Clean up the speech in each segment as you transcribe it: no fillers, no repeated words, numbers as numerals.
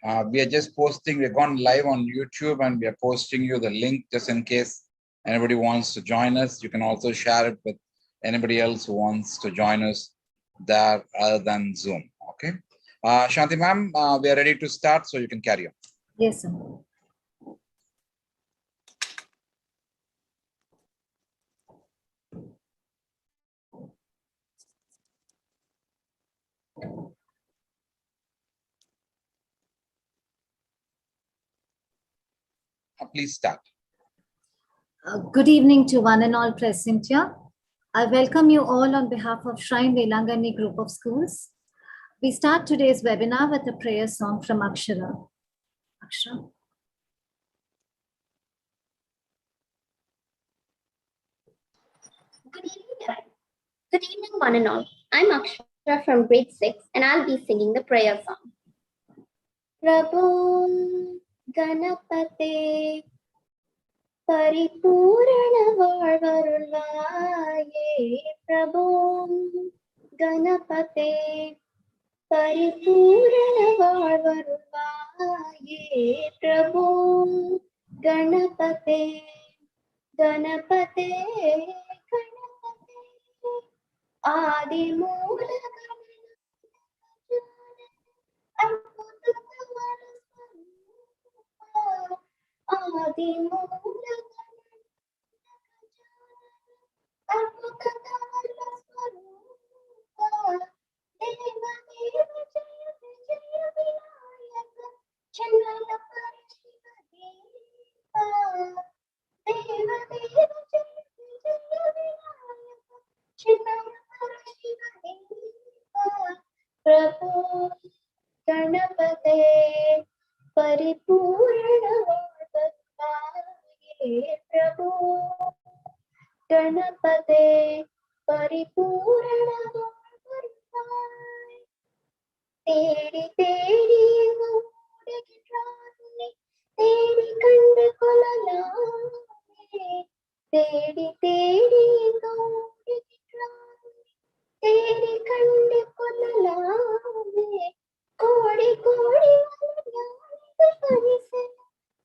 We are just posting, we're gone live on YouTube and we are posting you the link just in case anybody wants to join us. You can also share it with anybody else who wants to join us there other than Zoom. Okay. Shanti ma'am, we are ready to start, so you can carry on. Yes, sir. Please start. Good evening to one and all present here. I welcome you all on behalf of Shrine Velangani Group of Schools. We start today's webinar with a prayer song from Akshara. Akshara. Good evening, one and all. I'm Akshara from grade 6, and I'll be singing the prayer song. Prabhu Ganapate Paripurana Varvarulaye Prabhu Ganapate Paripurana Varvarulaye Prabhu Ganapate Ganapate Ganapate Adi Mula Adi Mula Prabhu Ganapate Paripurana Varvarulaye Prabhu Ganapate Paripurana Varvarulaye Teri Teri Gaudige Rani Teri Kanda Kolalane Teri Teri Gaudige Rani Teri Kanda Kolalane Kodi Kodi Malayaniga Panisaya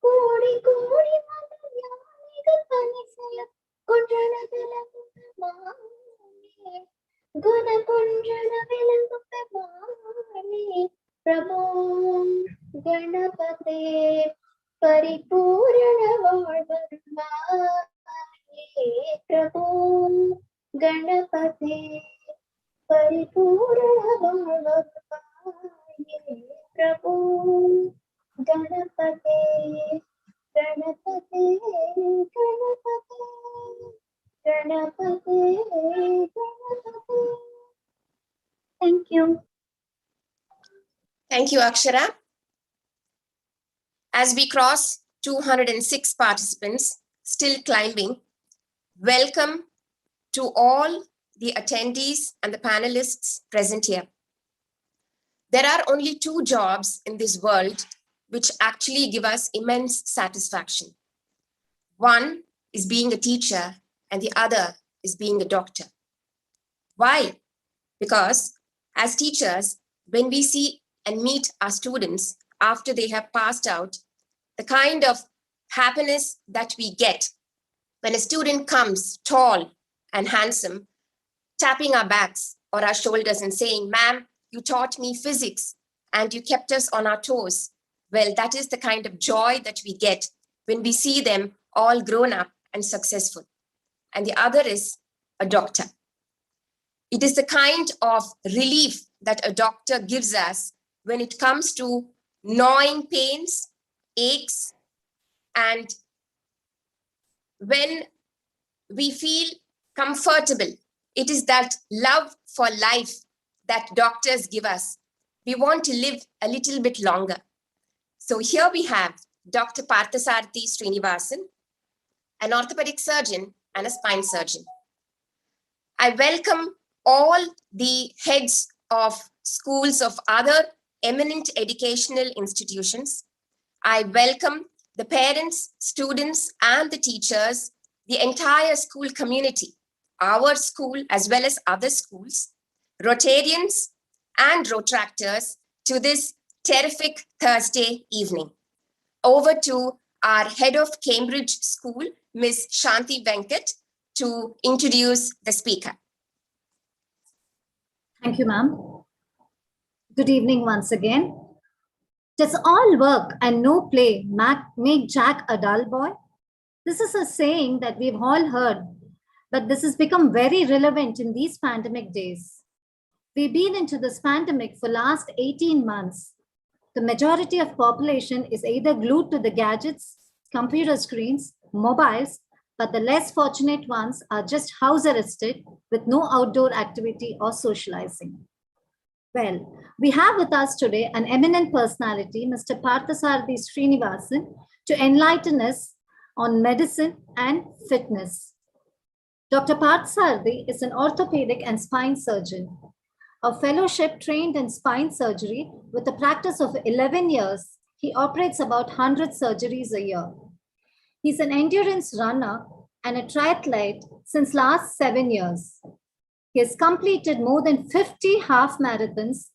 Kodi Kodi Malayaniga Panisaya Kunjana Velangu Pemani Guna Kunjana Velangu Pemani Prabhu Ganapate Paripurana Varvarulaye Prabhu Ganapate Paripurana Varvarulaye Prabhu Ganapate Ganapate Ganapate Ganapate Ganapate. Thank you. Thank you, Akshara. As we cross 206 participants, still climbing, welcome to all the attendees and the panelists present here. There are only two jobs in this world which actually give us immense satisfaction. One is being a teacher and the other is being a doctor. Why? Because as teachers, when we see and meet our students after they have passed out, the kind of happiness that we get when a student comes tall and handsome, tapping our backs or our shoulders and saying, "Ma'am, you taught me physics and you kept us on our toes." Well, that is the kind of joy that we get when we see them all grown up and successful. And the other is a doctor. It is the kind of relief that a doctor gives us when it comes to gnawing pains, aches, and when we feel comfortable. It is that love for life that doctors give us. We want to live a little bit longer. So here we have Dr. Parthasarathi Srinivasan, an orthopedic surgeon and a spine surgeon. I welcome all the heads of schools of other eminent educational institutions. I welcome the parents, students, and the teachers, the entire school community, our school as well as other schools, Rotarians and Rotractors to this terrific Thursday evening. Over to our head of Cambridge School, Ms. Shanti Venkat, to introduce the speaker. Thank you, ma'am. Good evening once again. Does all work and no play make Jack a dull boy? This is a saying that we've all heard, but this has become very relevant in these pandemic days. We've been into this pandemic for last 18 months. The majority of population is either glued to the gadgets, computer screens, mobiles, but the less fortunate ones are just house arrested with no outdoor activity or socializing. Well, we have with us today an eminent personality, Mr. Parthasarathi Srinivasan, to enlighten us on medicine and fitness. Dr. Parthasarathi is an orthopedic and spine surgeon, a fellowship trained in spine surgery with a practice of 11 years. He operates about 100 surgeries a year. He's an endurance runner and a triathlete since last 7 years. He has completed more than 50 half marathons,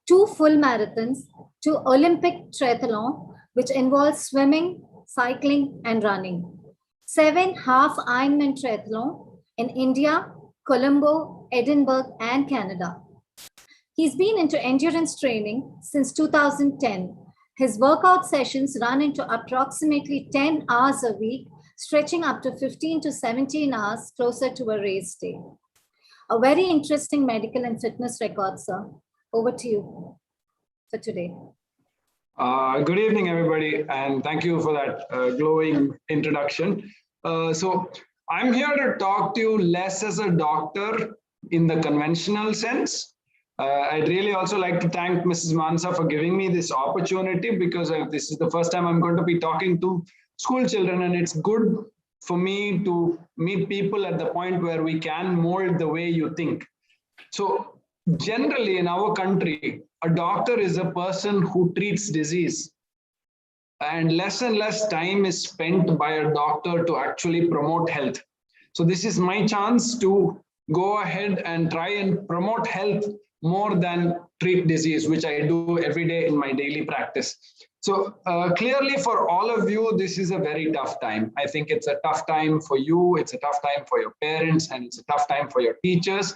2 full marathons, 2 Olympic triathlon, which involves swimming, cycling, and running. 7 half Ironman triathlon in India, Colombo, Edinburgh, and Canada. He's been into endurance training since 2010. His workout sessions run into approximately 10 hours a week, stretching up to 15 to 17 hours closer to a race day. A very interesting medical and fitness record, sir. Over to you for today. Good evening, everybody, and thank you for that glowing introduction. So I'm here to talk to you less as a doctor in the conventional sense. I'd really also like to thank Mrs. Mansa for giving me this opportunity, because this is the first time I'm going to be talking to school children, and it's good for me to meet people at the point where we can mold the way you think. So generally in our country, a doctor is a person who treats disease, and less time is spent by a doctor to actually promote health. So this is my chance to go ahead and try and promote health more than treat disease, which I do every day in my daily practice. So clearly for all of you, this is a very tough time. I think it's a tough time for you, it's a tough time for your parents, and it's a tough time for your teachers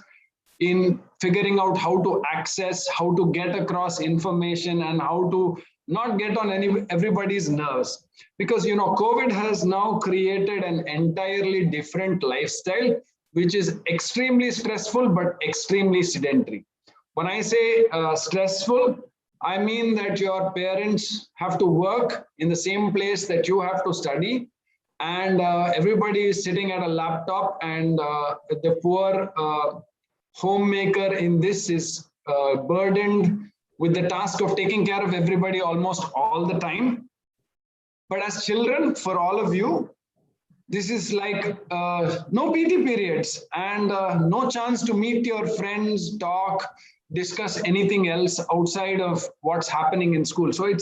in figuring out how to access, how to get across information, and how to not get on everybody's nerves. Because, you know, COVID has now created an entirely different lifestyle, which is extremely stressful, but extremely sedentary. When I say stressful, I mean that your parents have to work in the same place that you have to study, and everybody is sitting at a laptop, and the poor homemaker in this is burdened with the task of taking care of everybody almost all the time. But as children, for all of you, this is like no PT periods and no chance to meet your friends, talk, discuss anything else outside of what's happening in school. So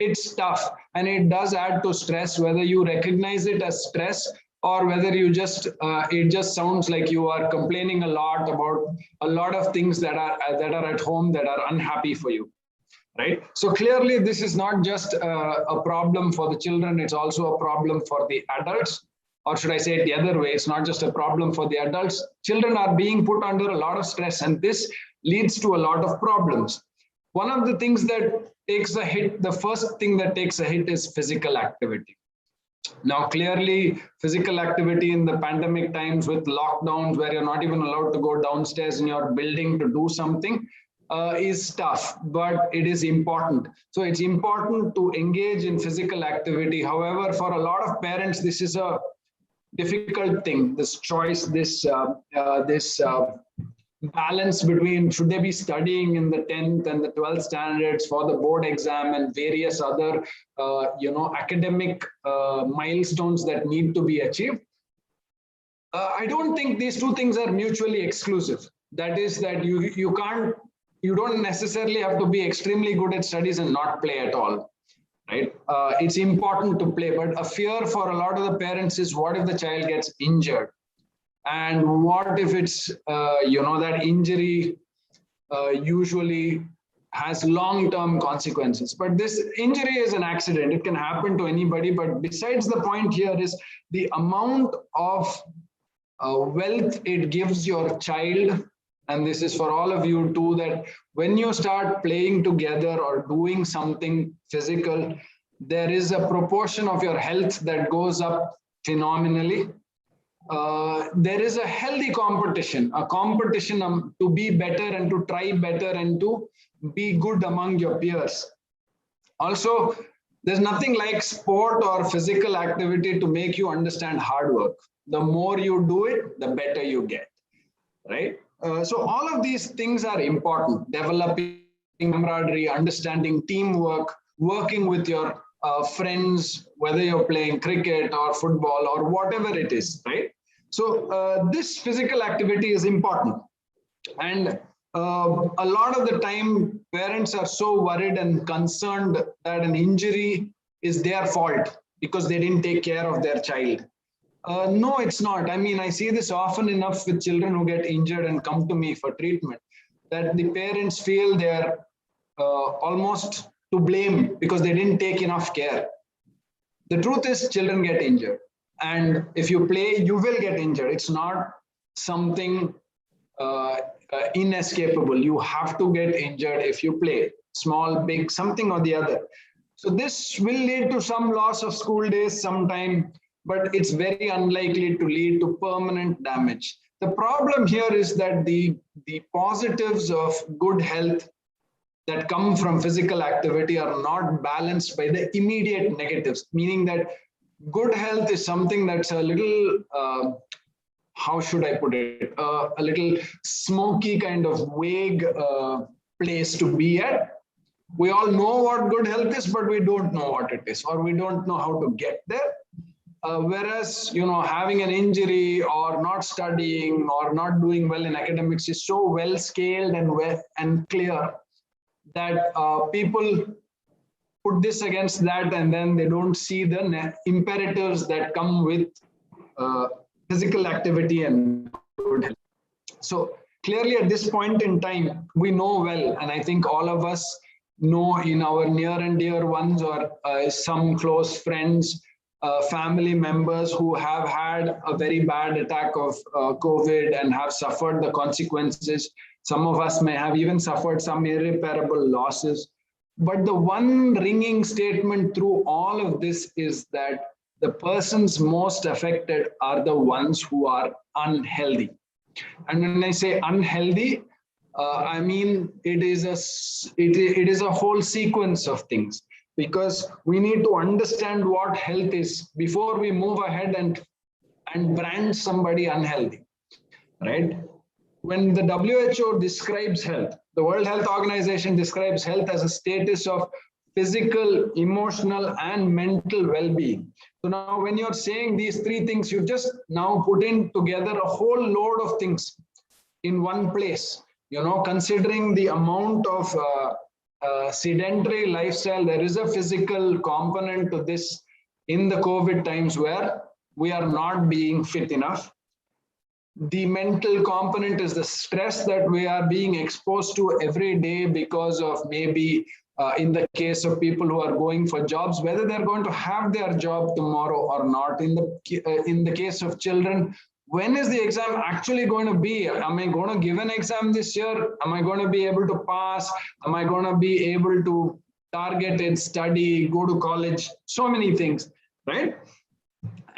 it's tough, and it does add to stress, whether you recognize it as stress or whether you just it just sounds like you are complaining a lot about a lot of things that are at home that are unhappy for you, right? So clearly this is not just a problem for the children, it's also a problem for the adults. Or should I say it the other way, it's not just a problem for the adults. Children are being put under a lot of stress, and this leads to a lot of problems. One of the things that takes a hit, the first thing that takes a hit is physical activity. Now, clearly, physical activity in the pandemic times with lockdowns where you're not even allowed to go downstairs in your building to do something is tough, but it is important. So it's important to engage in physical activity. However, for a lot of parents, this is a difficult thing, this choice, this balance between should they be studying in the 10th and the 12th standards for the board exam and various other academic milestones that need to be achieved. I don't think these two things are mutually exclusive. That is that you don't necessarily have to be extremely good at studies and not play at all, right? It's important to play, but a fear for a lot of the parents is, what if the child gets injured? And what if it's, that injury usually has long-term consequences. But this injury is an accident. It can happen to anybody. But besides, the point here is the amount of wealth it gives your child. And this is for all of you too, that when you start playing together or doing something physical, there is a proportion of your health that goes up phenomenally. There is a healthy competition, to be better and to try better and to be good among your peers. Also, there's nothing like sport or physical activity to make you understand hard work. The more you do it, the better you get, right? So all of these things are important. Developing camaraderie, understanding teamwork, working with your friends, whether you're playing cricket or football or whatever it is, right? So this physical activity is important. And a lot of the time, parents are so worried and concerned that an injury is their fault because they didn't take care of their child. No, it's not. I mean, I see this often enough with children who get injured and come to me for treatment, that the parents feel they're almost to blame because they didn't take enough care. The truth is, children get injured. And if you play, you will get injured. It's not something inescapable. You have to get injured if you play, small, big, something or the other. So this will lead to some loss of school days sometime, but it's very unlikely to lead to permanent damage. The problem here is that the positives of good health that come from physical activity are not balanced by the immediate negatives, meaning that good health is something that's a little, how should I put it, a little smoky kind of vague place to be at. We all know what good health is, but we don't know what it is, or we don't know how to get there. Whereas, you know, having an injury or not studying or not doing well in academics is so well scaled and clear that people put this against that, and then they don't see the imperatives that come with physical activity and good health. So clearly at this point in time, we know well, and I think all of us know in our near and dear ones or some close friends, family members who have had a very bad attack of COVID and have suffered the consequences. Some of us may have even suffered some irreparable losses. But the one ringing statement through all of this is that the persons most affected are the ones who are unhealthy. And when I say unhealthy, I mean it is a whole sequence of things, because we need to understand what health is before we move ahead and brand somebody unhealthy, right? When the WHO describes health, the World Health Organization describes health as a status of physical, emotional, and mental well-being. So now when you're saying these three things, you've just now put in together a whole load of things in one place. You know, considering the amount of sedentary lifestyle, there is a physical component to this in the COVID times where we are not being fit enough. The mental component is the stress that we are being exposed to every day because of maybe in the case of people who are going for jobs, whether they're going to have their job tomorrow or not. In the case of children, when is the exam actually going to be? Am I going to give an exam this year? Am I going to be able to pass? Am I going to be able to target it, study, go to college? So many things, right?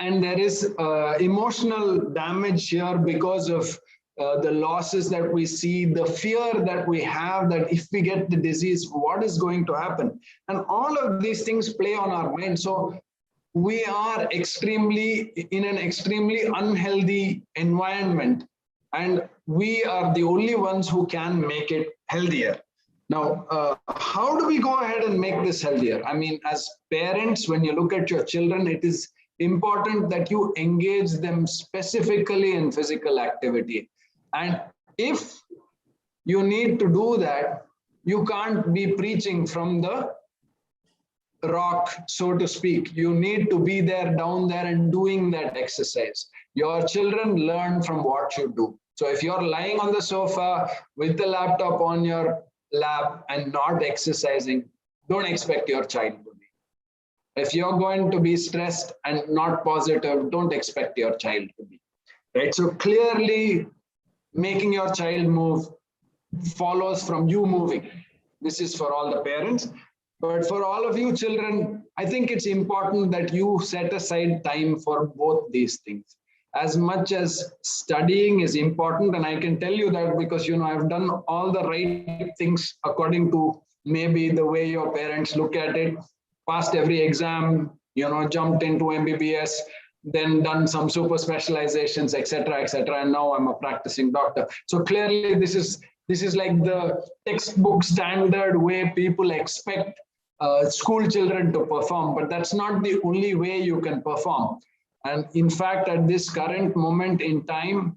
And there is emotional damage here because of the losses that we see, the fear that we have that if we get the disease, what is going to happen? And all of these things play on our mind. So we are in an extremely unhealthy environment, and we are the only ones who can make it healthier. Now, how do we go ahead and make this healthier? I mean, as parents, when you look at your children, it is important that you engage them specifically in physical activity. And if you need to do that, you can't be preaching from the rock, so to speak. You need to be there, down there, and doing that exercise. Your children learn from what you do. So if you're lying on the sofa with the laptop on your lab and not exercising, don't expect your child to be. If you're going to be stressed and not positive, don't expect your child to be. Right? So clearly making your child move follows from you moving. This is for all the parents. But for all of you children, I think it's important that you set aside time for both these things. As much as studying is important, and I can tell you that because I've done all the right things according to maybe the way your parents look at it, passed every exam, jumped into MBBS, then done some super specializations, etc., and now I'm a practicing doctor. So clearly this is like the textbook standard way people expect school children to perform, but that's not the only way you can perform. And in fact, at this current moment in time,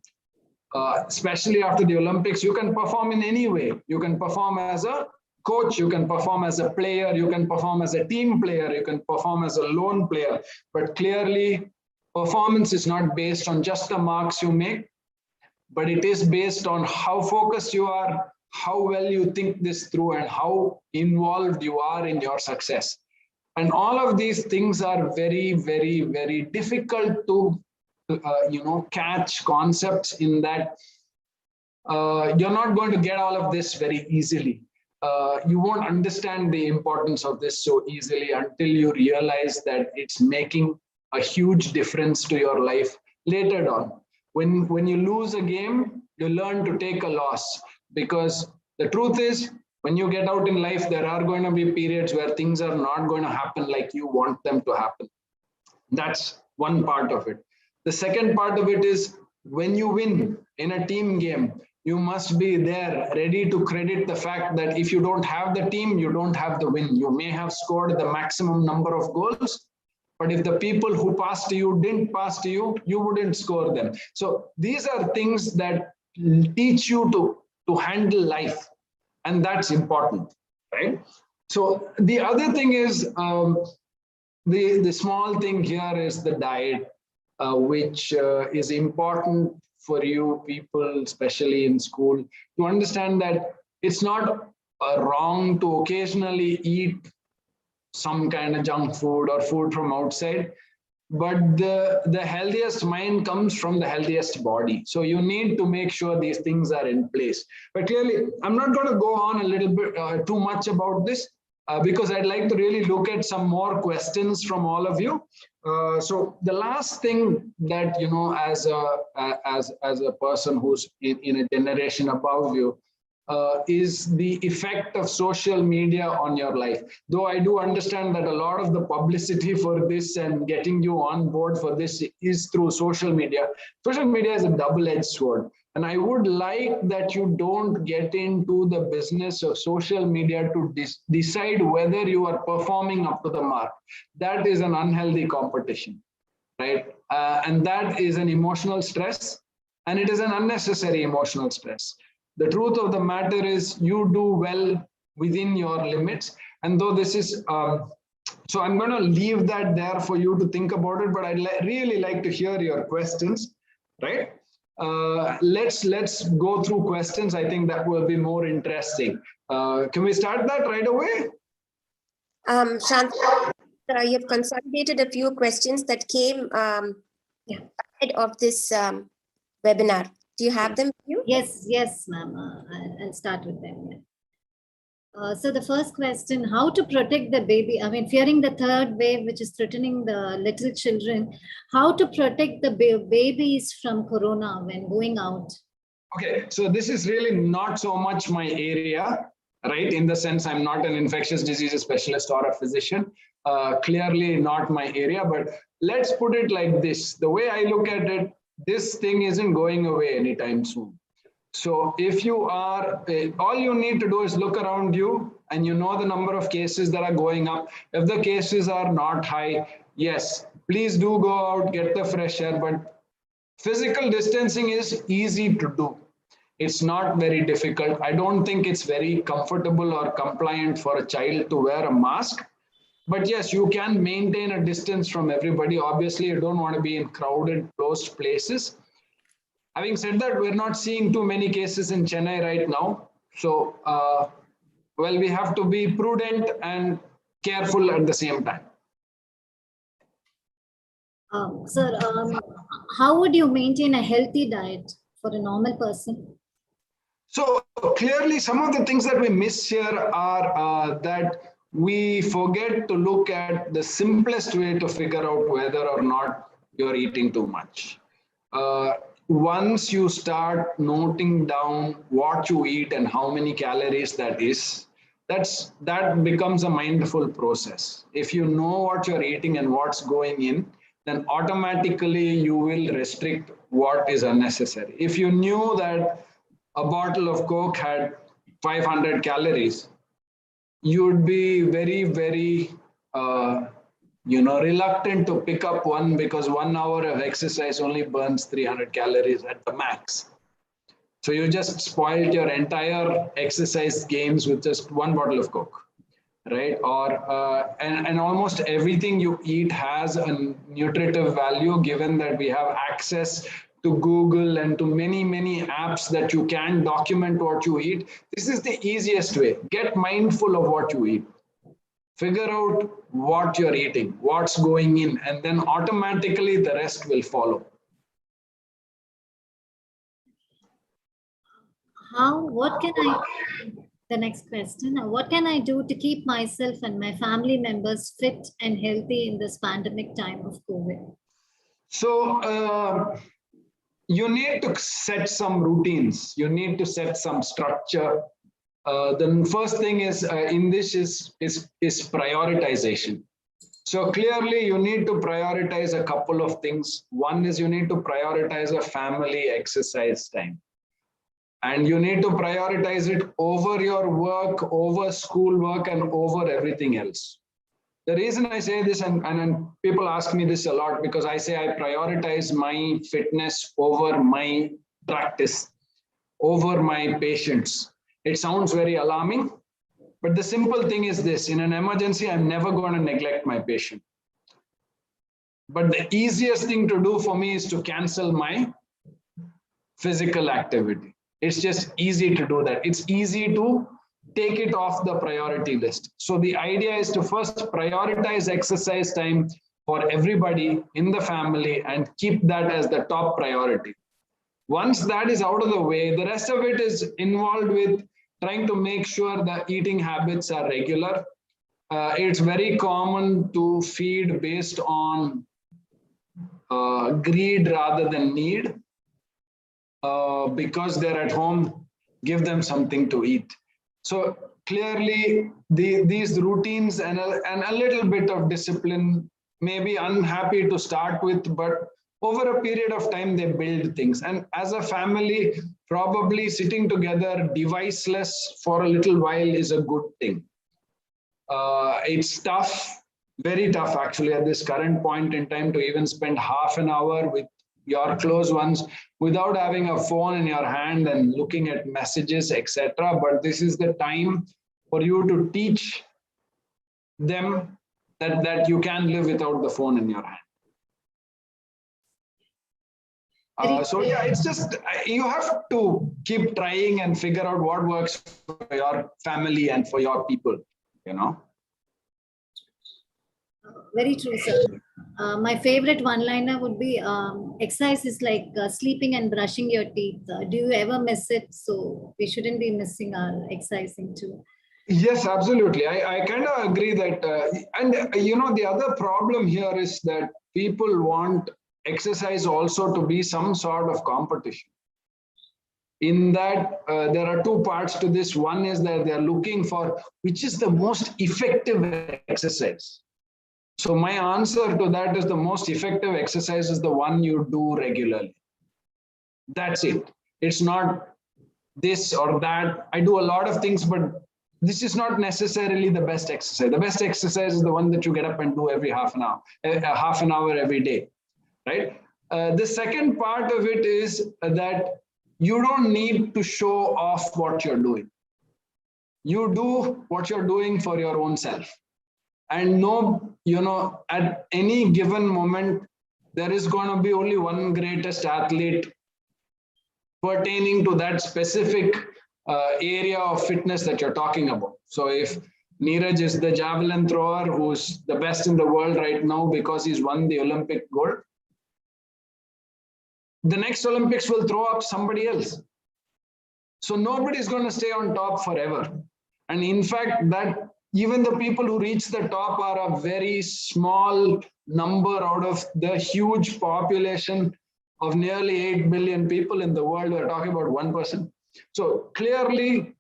especially after the Olympics, you can perform in any way. You can perform as a coach, you can perform as a player, you can perform as a team player, you can perform as a lone player. But clearly, performance is not based on just the marks you make, but it is based on how focused you are, how well you think this through, and how involved you are in your success. And all of these things are very, very, very difficult to catch concepts in that you're not going to get all of this very easily. You won't understand the importance of this so easily until you realize that it's making a huge difference to your life later on. When you lose a game, you learn to take a loss, because the truth is, when you get out in life, there are going to be periods where things are not going to happen like you want them to happen. That's one part of it. The second part of it is, when you win in a team game, you must be there ready to credit the fact that if you don't have the team, you don't have the win. You may have scored the maximum number of goals, but if the people who passed to you didn't pass to you, you wouldn't score them. So these are things that teach you to handle life. And that's important, right? So the other thing is, the small thing here is the diet, which is important for you people, especially in school, to understand that it's not wrong to occasionally eat some kind of junk food or food from outside, but the healthiest mind comes from the healthiest body. So you need to make sure these things are in place. But clearly, I'm not going to go on a little bit too much about this because I'd like to really look at some more questions from all of you. So the last thing that, as a person who's in a generation above you, is the effect of social media on your life. Though I do understand that a lot of the publicity for this and getting you on board for this is through social media. Social media is a double-edged sword. And I would like that you don't get into the business of social media to decide whether you are performing up to the mark. That is an unhealthy competition, right? And that is an emotional stress, and it is an unnecessary emotional stress. The truth of the matter is, you do well within your limits. And though this is, so I'm going to leave that there for you to think about it, but I'd really like to hear your questions, right? Let's go through questions. I think that will be more interesting. Can we start that right away? Shanta, you have consolidated a few questions that came ahead of this webinar. Do you have them with you? Yes, ma'am. I'll start with them. So the first question, how to protect the baby? I mean, fearing the third wave, which is threatening the little children, how to protect the babies from corona when going out? Okay, so this is really not so much my area, right? In the sense, I'm not an infectious diseases specialist or a physician. Clearly not my area, but let's put it like this. The way I look at it, this thing isn't going away anytime soon. So if you are, all you need to do is look around you and you know the number of cases that are going up. If the cases are not high, yes, please do go out, get the fresh air, but physical distancing is easy to do. It's not very difficult. I don't think it's very comfortable or compliant for a child to wear a mask. But yes, you can maintain a distance from everybody. Obviously, you don't want to be in crowded, closed places. Having said that, we're not seeing too many cases in Chennai right now. So well, we have to be prudent and careful at the same time. Sir, how would you maintain a healthy diet for a normal person? So clearly, some of the things that we miss here are that we forget to look at the simplest way to figure out whether or not you're eating too much. Once you start noting down what you eat and how many calories that is, that becomes a mindful process. If you know what you're eating and what's going in, then automatically you will restrict what is unnecessary. If you knew that a bottle of Coke had 500 calories, you would be very, very, reluctant to pick up one, because 1 hour of exercise only burns 300 calories at the max. So you just spoiled your entire exercise gains with just one bottle of Coke, right? Or and almost everything you eat has a nutritive value, given that we have access to Google and to many, many apps that you can document what you eat. This is the easiest way. Get mindful of what you eat. Figure out what you're eating, what's going in, and then automatically the rest will follow. The next question, what can I do to keep myself and my family members fit and healthy in this pandemic time of COVID? So you need to set some routines. You need to set some structure. The first thing is in this is prioritization. So clearly you need to prioritize a couple of things. One is you need to prioritize a family exercise time. And you need to prioritize it over your work, over school work, and over everything else. The reason I say this, and people ask me this a lot, because I say I prioritize my fitness over my practice, over my patients. It sounds very alarming, but the simple thing is this: in an emergency, I'm never going to neglect my patient. But the easiest thing to do for me is to cancel my physical activity. It's just easy to do that. It's easy to take it off the priority list. So the idea is to first prioritize exercise time for everybody in the family and keep that as the top priority. Once that is out of the way, the rest of it is involved with trying to make sure that eating habits are regular. It's very common to feed based on greed rather than need. Because they're at home, give them something to eat. So clearly these routines and a little bit of discipline may be unhappy to start with, but over a period of time, they build things. And as a family, probably sitting together deviceless for a little while is a good thing. It's tough, very tough actually at this current point in time to even spend half an hour with your close ones without having a phone in your hand and looking at messages, etc. But this is the time for you to teach them that you can live without the phone in your hand. So yeah, it's just, you have to keep trying and figure out what works for your family and for your people, you know. Very true, sir. My favorite one-liner would be, exercise is like sleeping and brushing your teeth. Do you ever miss it? So we shouldn't be missing our exercising too. Yes, absolutely. I kind of agree that, the other problem here is that people want exercise also to be some sort of competition. In that, there are two parts to this. One is that they're looking for which is the most effective exercise. So my answer to that is the most effective exercise is the one you do regularly. That's it. It's not this or that. I do a lot of things, but this is not necessarily the best exercise. The best exercise is the one that you get up and do every half an hour every day, right? The second part of it is that you don't need to show off what you're doing. You do what you're doing for your own self. And at any given moment, there is going to be only one greatest athlete pertaining to that specific area of fitness that you're talking about. So if Neeraj is the javelin thrower who's the best in the world right now because he's won the Olympic gold, the next Olympics will throw up somebody else. So nobody's going to stay on top forever. And in fact, that even the people who reach the top are a very small number out of the huge population of nearly 8 billion people in the world. We're talking about 1%. So clearly,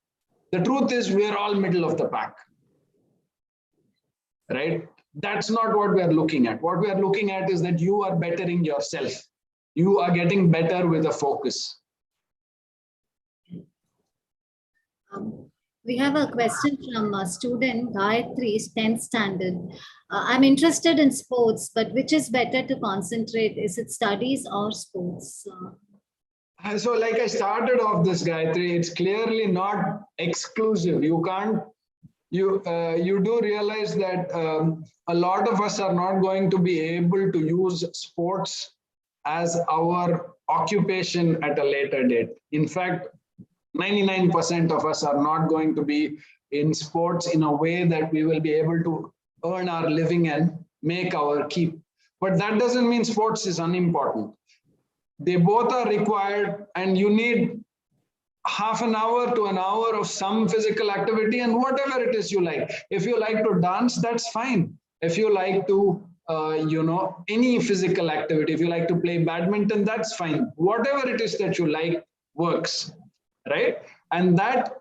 the truth is we're all middle of the pack, right? That's not what we are looking at. What we are looking at is that you are bettering yourself. You are getting better with a focus. We have a question from a student, Gayatri, 10th standard. I'm interested in sports, but which is better to concentrate? Is it studies or sports? So like I started off this, Gayatri, it's clearly not exclusive. You can't, you do realize that a lot of us are not going to be able to use sports as our occupation at a later date. In fact, 99% of us are not going to be in sports in a way that we will be able to earn our living and make our keep. But that doesn't mean sports is unimportant. They both are required, and you need half an hour to an hour of some physical activity, and whatever it is you like. If you like to dance, that's fine. If you like to, any physical activity, if you like to play badminton, that's fine. Whatever it is that you like works, right? And that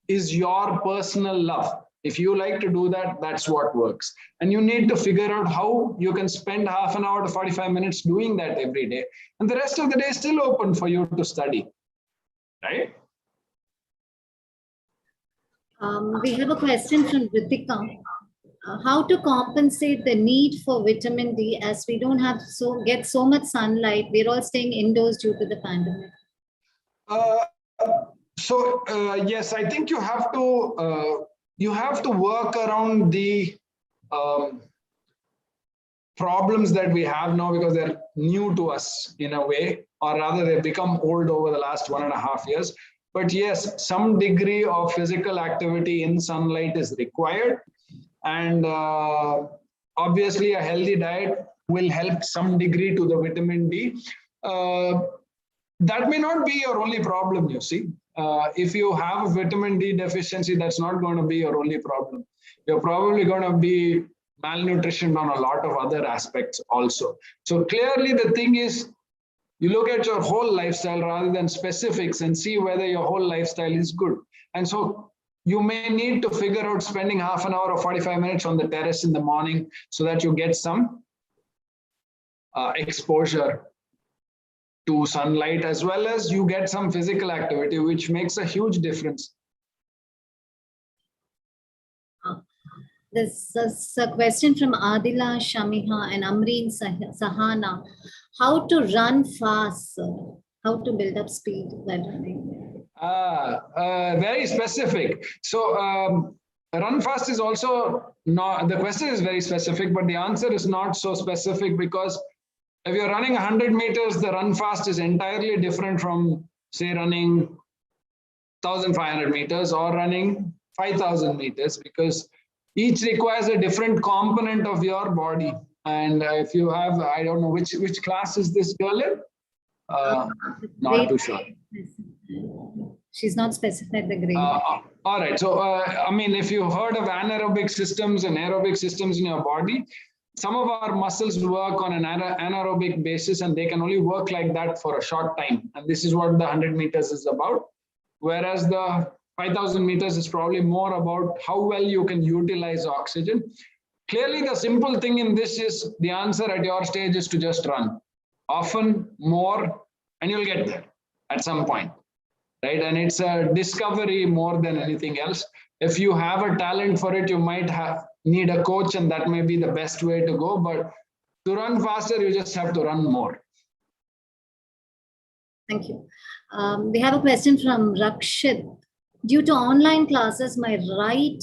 is your personal love. If you like to do that, that's what works. And you need to figure out how you can spend half an hour to 45 minutes doing that every day. And the rest of the day is still open for you to study, right? We have a question from Ritika. How to compensate the need for vitamin D as we don't have get so much sunlight. We're all staying indoors due to the pandemic. Yes, I think you have to work around the problems that we have now because they're new to us in a way, or rather they've become old over the last 1.5 years. But yes, some degree of physical activity in sunlight is required. And obviously a healthy diet will help some degree to the vitamin D. That may not be your only problem, you see. If you have a vitamin D deficiency, that's not going to be your only problem. You're probably going to be malnutrition on a lot of other aspects also. So clearly the thing is, you look at your whole lifestyle rather than specifics and see whether your whole lifestyle is good. And so you may need to figure out spending half an hour or 45 minutes on the terrace in the morning so that you get some exposure to sunlight, as well as you get some physical activity, which makes a huge difference. This is a question from Adila Shamiha and Amreen Sahana. How to run fast? How to build up speed while running? Very specific. So run fast is also not, the question is very specific, but the answer is not so specific, because if you're running 100 meters, the run fast is entirely different from, say, running 1,500 meters or running 5,000 meters, because each requires a different component of your body. And if you have, I don't know, which class is this girl in? Not too sure. She's not specified the grade. All right. So, I mean, if you heard of anaerobic systems and aerobic systems in your body, some of our muscles work on an anaerobic basis, and they can only work like that for a short time. And this is what the 100 meters is about. Whereas the 5,000 meters is probably more about how well you can utilize oxygen. Clearly, the simple thing in this is the answer at your stage is to just run. Often, more, and you'll get there at some point, right? And it's a discovery more than anything else. If you have a talent for it, you might need a coach, and that may be the best way to go. But to run faster, you just have to run more. Thank you. We have a question from Rakshit. Due to online classes, my right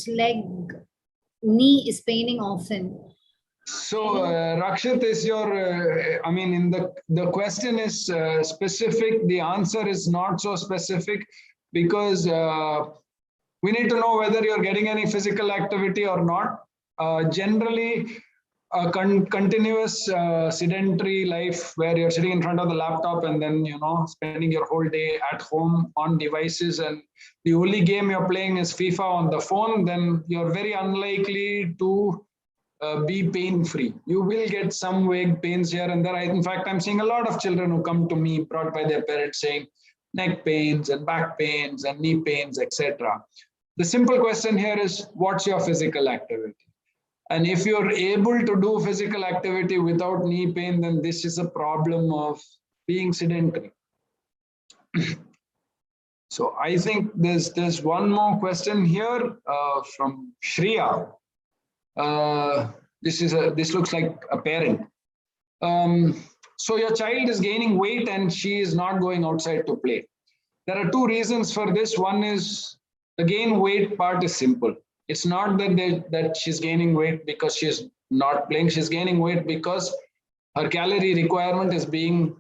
knee is paining often. So Rakshit, is your, I mean, the question is specific. The answer is not so specific. because we need to know whether you're getting any physical activity or not. Generally, a continuous sedentary life where you're sitting in front of the laptop and then, spending your whole day at home on devices, and the only game you're playing is FIFA on the phone, then you're very unlikely to be pain-free. You will get some vague pains here and there. In fact, I'm seeing a lot of children who come to me brought by their parents saying neck pains and back pains and knee pains, etc. The simple question here is, what's your physical activity? And if you're able to do physical activity without knee pain, then this is a problem of being sedentary. So I think there's one more question here from Shreya. This looks like a parent. So your child is gaining weight and she is not going outside to play. There are two reasons for this. One is the gain weight part is simple. It's not that she's gaining weight because she's not playing. She's gaining weight because her calorie requirement is being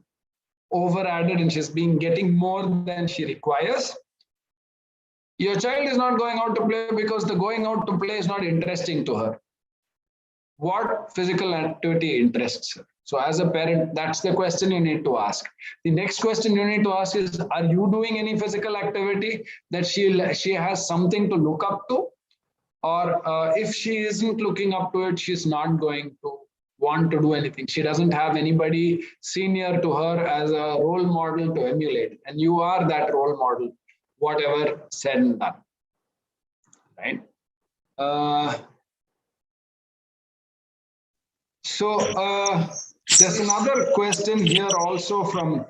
over added and she's getting more than she requires. Your child is not going out to play because the going out to play is not interesting to her. What physical activity interests her? So as a parent, that's the question you need to ask. The next question you need to ask is, are you doing any physical activity that she has something to look up to? Or if she isn't looking up to it, she's not going to want to do anything. She doesn't have anybody senior to her as a role model to emulate. And you are that role model, whatever said and done. Right? There's another question here also from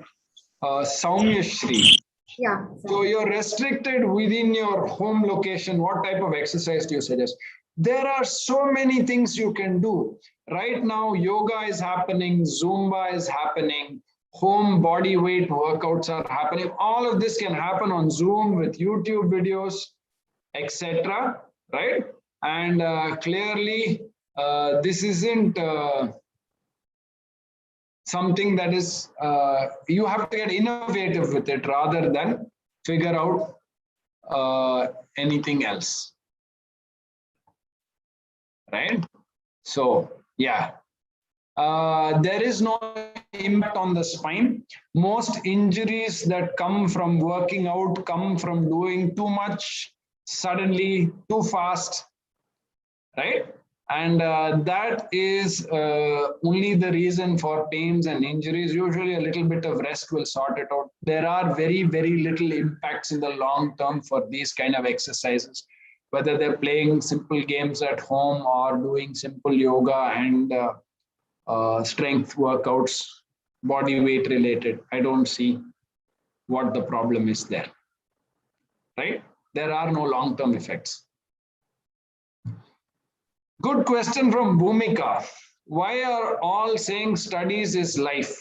Saumya Shri. Yeah. So you're restricted within your home location. What type of exercise do you suggest? There are so many things you can do. Right now, yoga is happening, Zumba is happening, home body weight workouts are happening. All of this can happen on Zoom with YouTube videos, etc. Right? And clearly, this isn't something that is, you have to get innovative with it rather than figure out anything else. Right? So, yeah. There is no impact on the spine. Most injuries that come from working out come from doing too much, suddenly, too fast, right? And that is only the reason for pains and injuries. Usually a little bit of rest will sort it out. There are very, very little impacts in the long term for these kind of exercises, whether they're playing simple games at home or doing simple yoga and strength workouts, body weight related. I don't see what the problem is there, right? There are no long-term effects. Good question from Bhumika. Why are all saying studies is life?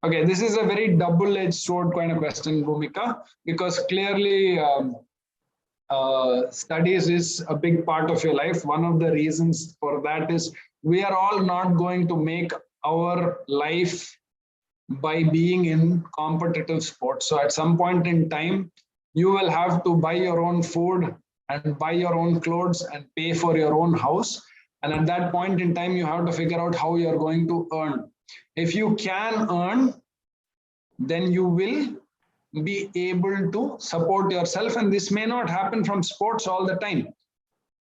Okay, this is a very double-edged sword kind of question, Bhumika, because clearly studies is a big part of your life. One of the reasons for that is we are all not going to make our life by being in competitive sports. So at some point in time, you will have to buy your own food and buy your own clothes and pay for your own house. And at that point in time, you have to figure out how you're going to earn. If you can earn, then you will be able to support yourself. And this may not happen from sports all the time.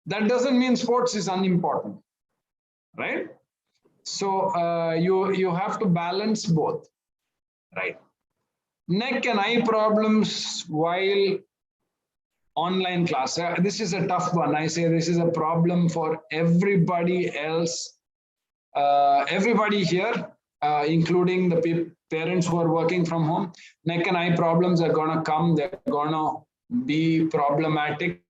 That doesn't mean sports is unimportant, right? So you have to balance both, right? Neck and eye problems while online class. This is a tough one. I say this is a problem for everybody else, everybody here, including the parents who are working from home. Neck and eye problems are gonna come, they're gonna be problematic.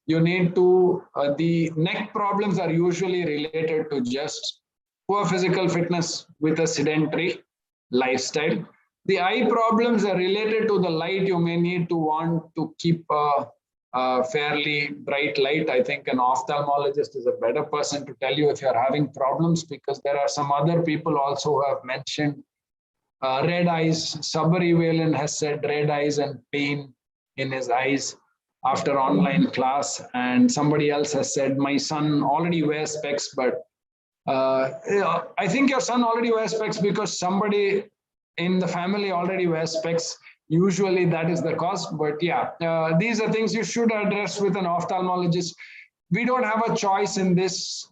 You need to, the neck problems are usually related to just poor physical fitness with a sedentary lifestyle. The eye problems are related to the light. You may need to want to keep a fairly bright light. I think an ophthalmologist is a better person to tell you if you're having problems, because there are some other people also who have mentioned red eyes. Sabari Valen has said red eyes and pain in his eyes after online class. And somebody else has said, my son already wears specs, but I think your son already wears specs because somebody in the family already wears specs. Usually that is the cause, but yeah, these are things you should address with an ophthalmologist. We don't have a choice in this.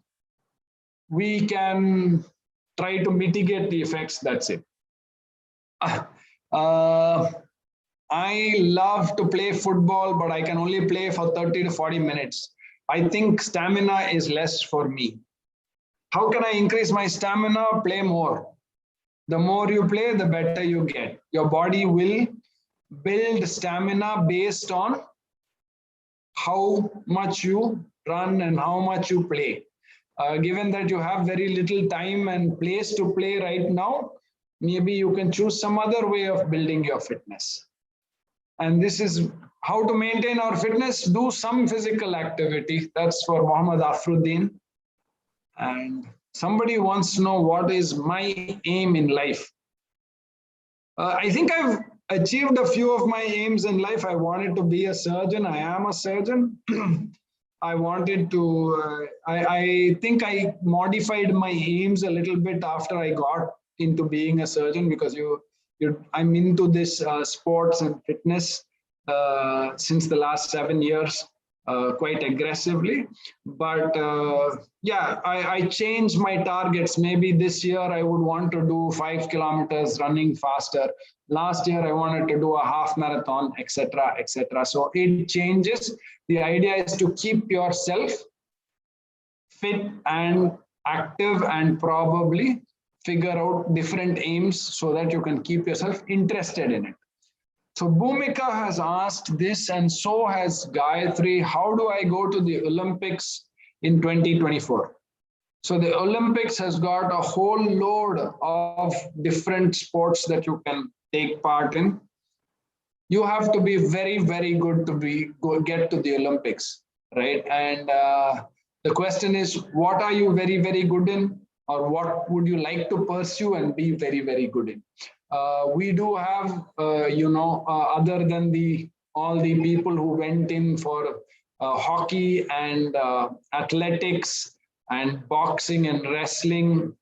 We can try to mitigate the effects, that's it. I love to play football, but I can only play for 30 to 40 minutes. I think stamina is less for me. How can I increase my stamina? Play more. The more you play, the better you get. Your body will build stamina based on how much you run and how much you play. Given that you have very little time and place to play right now, maybe you can choose some other way of building your fitness. And this is how to maintain our fitness. Do some physical activity. That's for Muhammad Afruddin. And somebody wants to know what is my aim in life. I think I've achieved a few of my aims in life. I wanted to be a surgeon. I am a surgeon. I wanted to, I think I modified my aims a little bit after I got into being a surgeon, because I'm into this sports and fitness since the last 7 years. Quite aggressively, but yeah, I changed my targets. Maybe this year I would want to do 5 kilometers running faster. Last year I wanted to do a half marathon, etc., etc. So it changes. The idea is to keep yourself fit and active, and probably figure out different aims so that you can keep yourself interested in it. So Bhumika has asked this, and so has Gayatri. How do I go to the Olympics in 2024? So the Olympics has got a whole load of different sports that you can take part in. You have to be very, very good to get to the Olympics, right? And the question is, what are you very, very good in? Or what would you like to pursue and be very, very good in? We do have, other than all the people who went in for hockey and athletics and boxing and wrestling,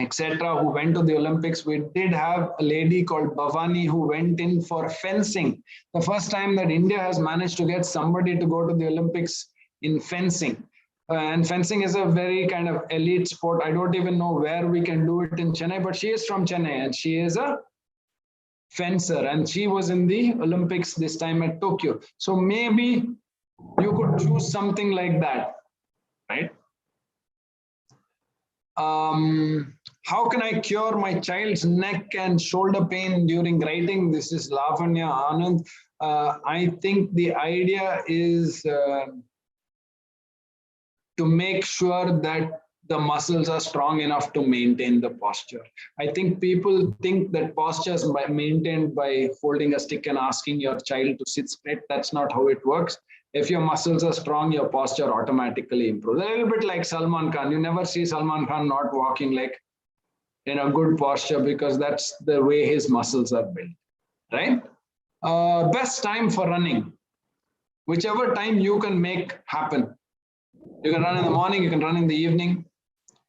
etc., who went to the Olympics, we did have a lady called Bhavani who went in for fencing. The first time that India has managed to get somebody to go to the Olympics in fencing. And fencing is a very kind of elite sport. I don't even know where we can do it in Chennai, but she is from Chennai and she is a fencer, and she was in the Olympics this time at Tokyo. So maybe you could choose something like that, right? How can I cure my child's neck and shoulder pain during writing? This is Lavanya Anand. I think the idea is to make sure that the muscles are strong enough to maintain the posture. I think people think that posture is maintained by holding a stick and asking your child to sit straight. That's not how it works. If your muscles are strong, your posture automatically improves. A little bit like Salman Khan. You never see Salman Khan not walking like in a good posture, because that's the way his muscles are built, right? Best time for running, whichever time you can make happen. You can run in the morning, you can run in the evening.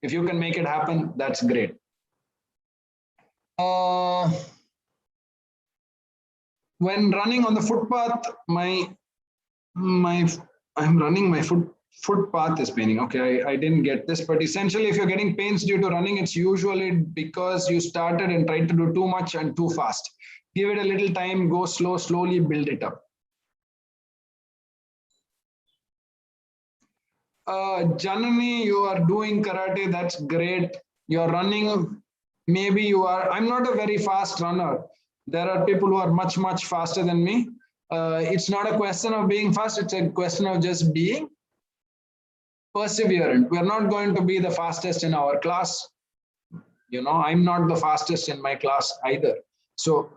If you can make it happen, that's great. When running on the footpath, I'm running, my footpath is paining. Okay, I didn't get this, but essentially if you're getting pains due to running, it's usually because you started and tried to do too much and too fast. Give it a little time, go slow, slowly build it up. Janani, you are doing karate, that's great. You're running, maybe you are, I'm not a very fast runner. There are people who are much, much faster than me. It's not a question of being fast, it's a question of just being perseverant. We're not going to be the fastest in our class. You know, I'm not the fastest in my class either. So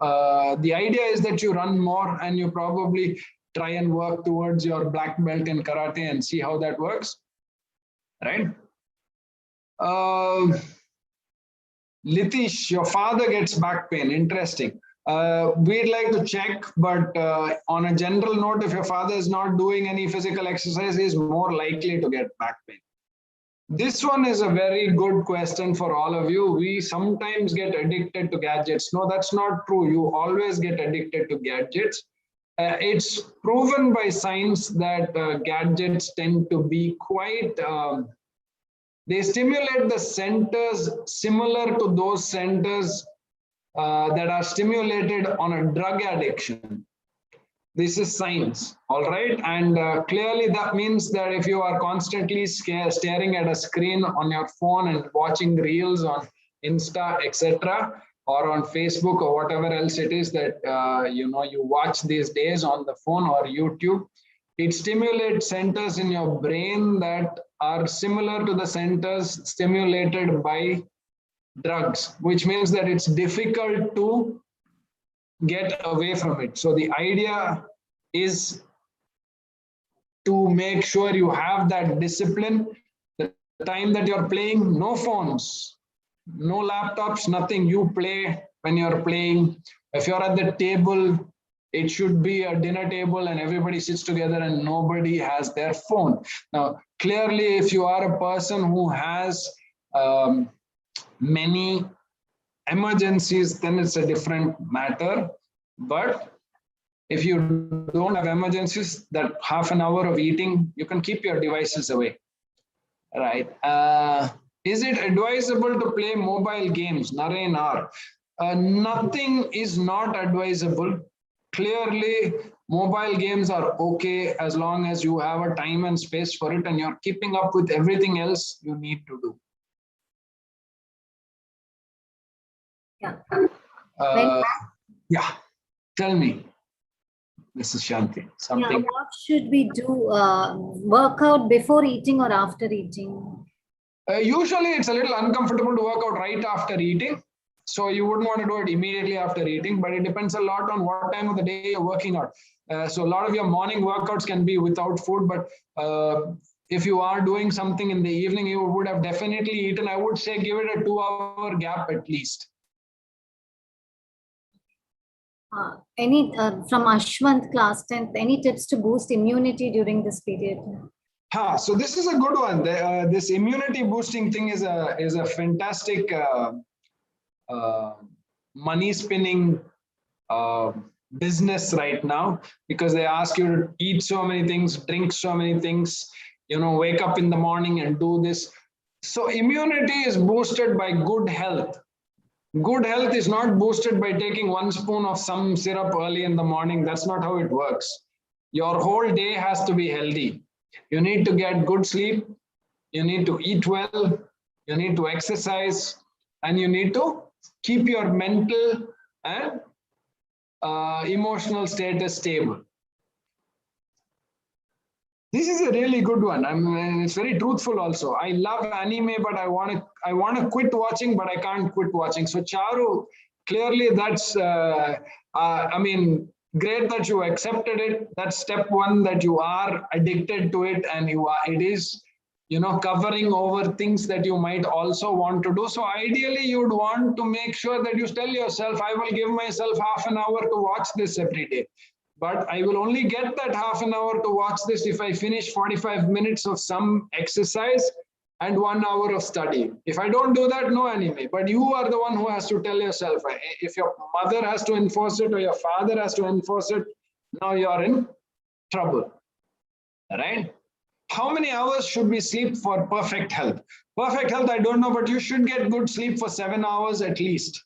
the idea is that you run more and you probably try and work towards your black belt in karate and see how that works, right? Litish, your father gets back pain. Interesting. We'd like to check, but on a general note, if your father is not doing any physical exercise, he's more likely to get back pain. This one is a very good question for all of you. We sometimes get addicted to gadgets. No, that's not true. You always get addicted to gadgets. It's proven by science that gadgets tend to be quite, they stimulate the centers similar to those centers that are stimulated on a drug addiction. This is science, all right? And clearly that means that if you are constantly staring at a screen on your phone and watching reels on Insta, etc., or on Facebook or whatever else it is that you watch these days on the phone or YouTube, it stimulates centers in your brain that are similar to the centers stimulated by drugs, which means that it's difficult to get away from it. So the idea is to make sure you have that discipline. The time that you're playing, no phones, no laptops, nothing. You play when you're playing. If you're at the table, it should be a dinner table and everybody sits together and nobody has their phone. Now, clearly, if you are a person who has many emergencies, then it's a different matter. But if you don't have emergencies, that half an hour of eating, you can keep your devices away, right? Is it advisable to play mobile games? Naren R. Nothing is not advisable. Clearly, mobile games are okay as long as you have a time and space for it and you're keeping up with everything else you need to do. Yeah. Yeah, tell me, Mrs. Shanti, something. Yeah, what should we do? Work out before eating or after eating? Usually it's a little uncomfortable to work out right after eating. So you wouldn't want to do it immediately after eating, but it depends a lot on what time of the day you're working out. So a lot of your morning workouts can be without food, but if you are doing something in the evening, you would have definitely eaten. I would say give it a 2-hour gap at least. From Ashwant, class 10th, any tips to boost immunity during this period? So this is a good one. This immunity boosting thing is a fantastic money spinning business right now, because they ask you to eat so many things, drink so many things, wake up in the morning and do this. So immunity is boosted by good health. Good health is not boosted by taking 1 spoon of some syrup early in the morning. That's not how it works. Your whole day has to be healthy. You need to get good sleep. You need to eat well. You need to exercise. And you need to keep your mental and emotional status stable. This is a really good one. It's very truthful also. I love anime, but I want to quit watching, but I can't quit watching. So Charu, clearly that's, great that you accepted it. That's step one, that you are addicted to it and it is, covering over things that you might also want to do. So ideally you'd want to make sure that you tell yourself, I will give myself half an hour to watch this every day. But I will only get that half an hour to watch this if I finish 45 minutes of some exercise and 1 hour of study. If I don't do that, no anime. But you are the one who has to tell yourself. If your mother has to enforce it or your father has to enforce it, now you're in trouble. All right? How many hours should we sleep for perfect health? Perfect health, I don't know, but you should get good sleep for 7 hours at least,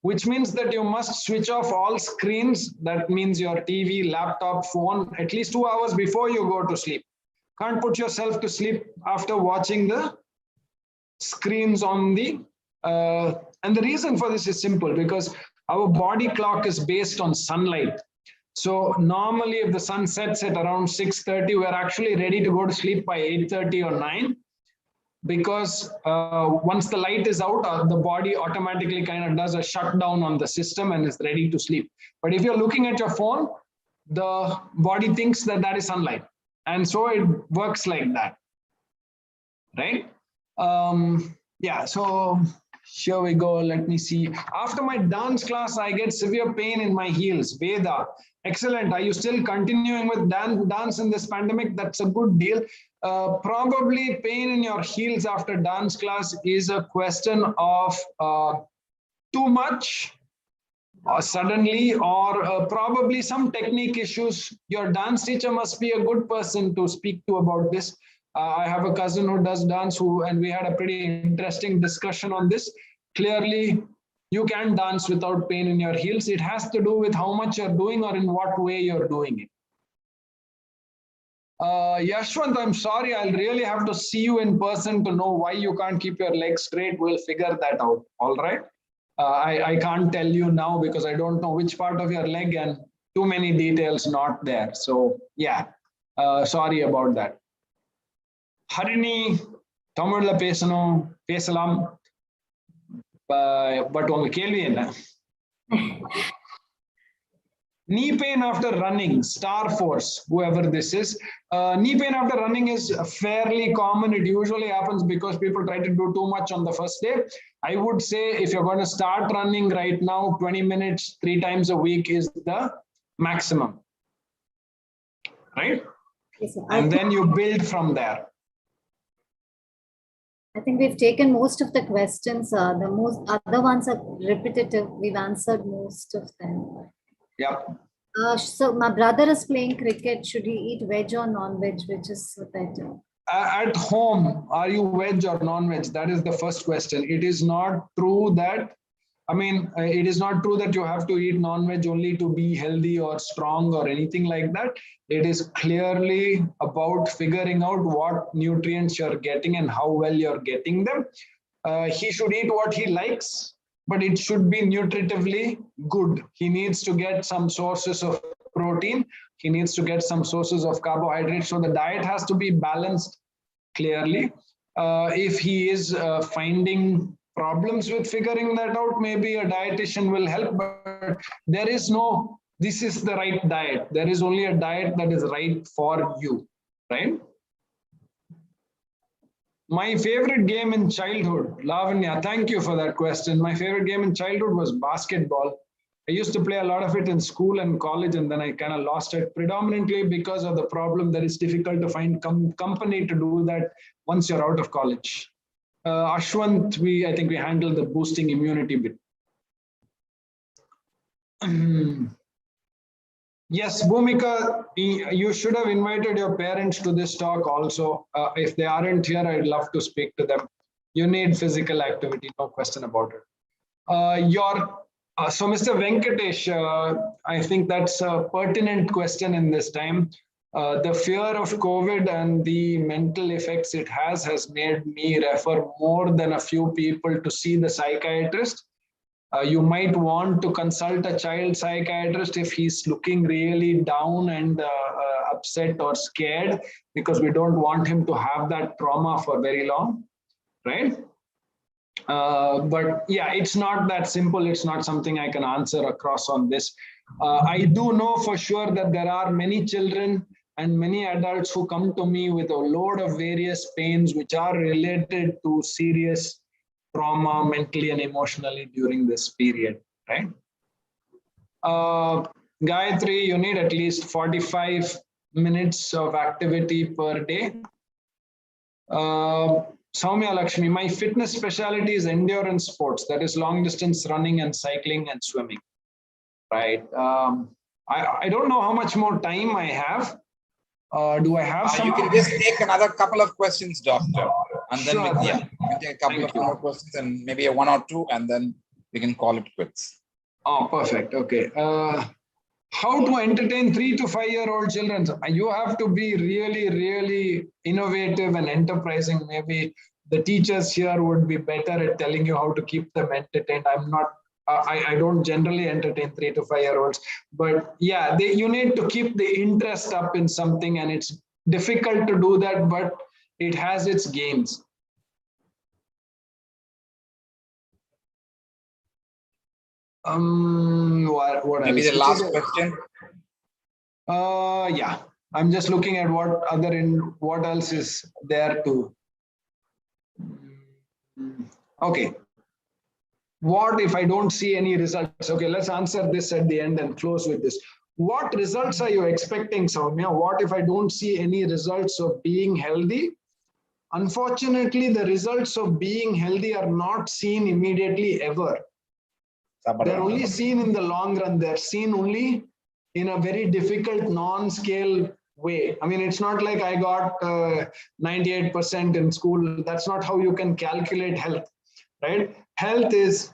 which means that you must switch off all screens. That means your TV, laptop, phone, at least 2 hours before you go to sleep. Can't put yourself to sleep after watching the screens on the, and the reason for this is simple, because our body clock is based on sunlight. So normally if the sun sets at around 6:30, we're actually ready to go to sleep by 8:30 or 9. Because once the light is out, the body automatically kind of does a shutdown on the system and is ready to sleep. But if you're looking at your phone, the body thinks that that is sunlight. And so it works like that, right? Yeah, so Here we go. Let me see. After my dance class, I get severe pain in my heels. Veda, excellent. Are you still continuing with dance in this pandemic? That's a good deal. Probably pain in your heels after dance class is a question of too much suddenly, or probably some technique issues. Your dance teacher must be a good person to speak to about this. I have a cousin who does dance, and we had a pretty interesting discussion on this. Clearly, you can dance without pain in your heels. It has to do with how much you're doing or in what way you're doing it. Yashwant, I'm sorry, I'll really have to see you in person to know why you can't keep your legs straight. We'll figure that out. All right. I can't tell you now because I don't know which part of your leg and too many details not there. So yeah, sorry about that. Harini, Tamil pesalam, but unga kelvi enna? Knee pain after running, Star Force, whoever this is. Knee pain after running is fairly common. It usually happens because people try to do too much on the first day. I would say if you're going to start running right now, 20 minutes, 3 times a week is the maximum, right? Yes, sir. And then you build from there. I think we've taken most of the questions. The most other ones are repetitive. We've answered most of them. Yep. So my brother is playing cricket. Should he eat veg or non-veg? Which is better? At home, are you veg or non-veg? That is the first question. It is not true that, it is not true that you have to eat non-veg only to be healthy or strong or anything like that. It is clearly about figuring out what nutrients you're getting and how well you're getting them. He should eat what he likes, but it should be nutritively good. He needs to get some sources of protein. He needs to get some sources of carbohydrates. So the diet has to be balanced clearly. If he is finding problems with figuring that out, maybe a dietitian will help, but there is no, this is the right diet. There is only a diet that is right for you, right? My favorite game in childhood, Lavanya, thank you for that question. My favorite game in childhood was basketball. I used to play a lot of it in school and college, and then I kind of lost it predominantly because of the problem that it's difficult to find company to do that once you're out of college. Ashwant, I think we handled the boosting immunity bit. Yes, Bhumika, you should have invited your parents to this talk also. If they aren't here, I'd love to speak to them. You need physical activity, no question about it. So Mr. Venkatesh, I think that's a pertinent question in this time. The fear of COVID and the mental effects it has made me refer more than a few people to see the psychiatrist. You might want to consult a child psychiatrist if he's looking really down and upset or scared, because we don't want him to have that trauma for very long, right? But yeah, it's not that simple. It's not something I can answer across on this. I do know for sure that there are many children and many adults who come to me with a load of various pains which are related to serious trauma mentally and emotionally during this period, right? Gayatri, you need at least 45 minutes of activity per day. Soumya Lakshmi, my fitness specialty is endurance sports, that is long distance running and cycling and swimming, right? I don't know how much more time I have. Do I have some? You can just take another couple of questions, doctor. And then Sure. we can take a couple of more questions and maybe a 1 or 2, and then we can call it quits. Oh, perfect. Okay. How to entertain 3 to 5 year old children? You have to be really, really innovative and enterprising. Maybe the teachers here would be better at telling you how to keep them entertained. I'm not. I don't generally entertain 3 to 5 year olds, but yeah, you need to keep the interest up in something, and it's difficult to do that, but it has its gains. What Maybe else? the last question. Yeah, I'm just looking at what else is there to. Okay. what if I don't see any results? Okay, let's answer this at the end and close with this. What results are you expecting, Soumya? What if I don't see any results of being healthy? Unfortunately, the results of being healthy are not seen immediately ever. They're only seen in the long run. They're seen only in a very difficult non-scale way. I mean, it's not like I got 98% in school. That's not how you can calculate health, right? Health is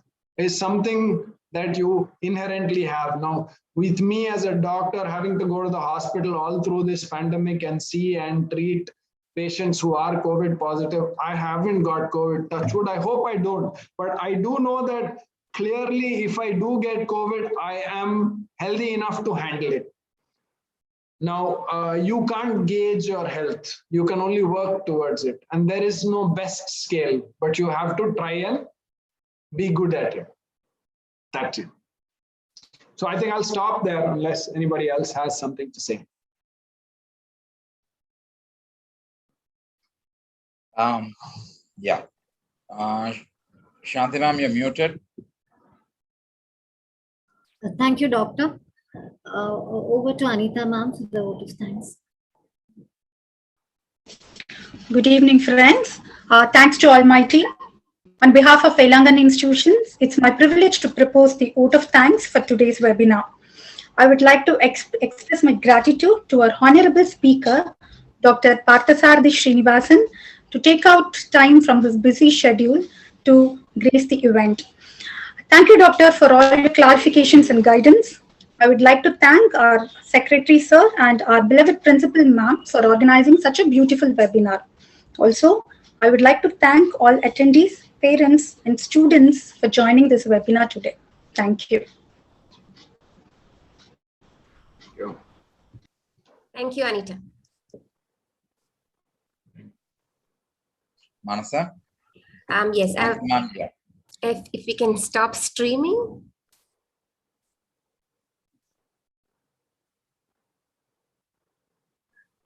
something that you inherently have. Now, with me as a doctor, having to go to the hospital all through this pandemic and see and treat patients who are COVID positive, I haven't got COVID. Touch wood, I hope I don't. But I do know that clearly, if I do get COVID, I am healthy enough to handle it. Now, you can't gauge your health. You can only work towards it. And there is no best scale, but you have to try and be good at it. That's it. So I think I'll stop there unless anybody else has something to say. Yeah. Shanti ma'am, you're muted. Thank you, Doctor. Over to Anita ma'am for the vote of thanks. Good evening, friends. Thanks to Almighty. On behalf of Velangan institutions, it's my privilege to propose the vote of thanks for today's webinar. I would like to express my gratitude to our honorable speaker, Dr. Parthasarathi Srinivasan, to take out time from his busy schedule to grace the event. Thank you, Doctor, for all your clarifications and guidance. I would like to thank our Secretary, Sir, and our beloved Principal, Ma'am, for organizing such a beautiful webinar. Also, I would like to thank all attendees, parents, and students for joining this webinar today. Thank you. Thank you, Anita. Manasa? Yes, Ma'am, yeah. if we can stop streaming.